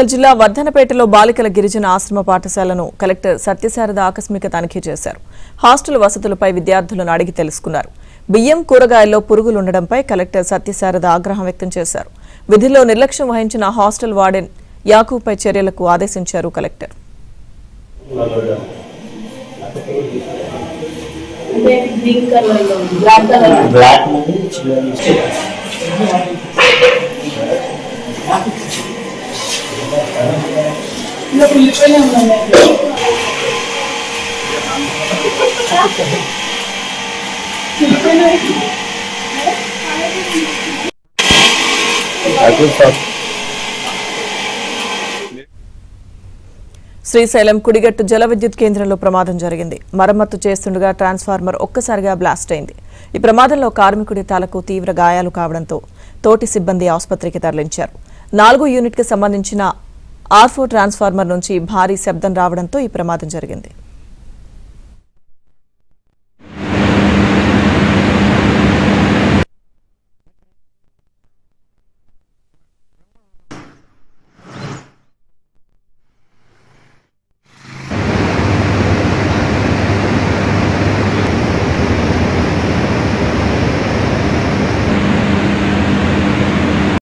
జిల్లా వర్ధనపేటలో బాలికల గిరిజన ఆశ్రమ పాఠశాలను కలెక్టర్ సత్యశారద ఆకస్మిక తనిఖీ చేశారు. హాస్టల్ వసతులపై విద్యార్థులను అడిగి తెలుసుకున్నారు. బియ్యం కూరగాయల్లో పురుగులు ఉండడంపై కలెక్టర్ సత్యశారద ఆగ్రహం వ్యక్తం చేశారు. విధిలో నిర్లక్ష్యం వహించిన హాస్టల్ వార్డెన్ యాకూబ్పై చర్యలకు ఆదేశించారు కలెక్టర్. శ్రీశైలం కుడిగట్టు జల విద్యుత్ కేంద్రంలో ప్రమాదం జరిగింది. మరమ్మతు చేస్తుండగా ట్రాన్స్ఫార్మర్ ఒక్కసారిగా బ్లాస్ట్ అయింది. ఈ ప్రమాదంలో కార్మికుడి తలకు తీవ్ర గాయాలు కావడంతో తోటి సిబ్బంది ఆసుపత్రికి తరలించారు. 4 యూనిట్ కి సంబంధించిన R4 ట్రాన్స్ఫార్మర్ నుంచి భారీ శబ్దం రావడంతో ఈ ప్రమాదం జరిగింది.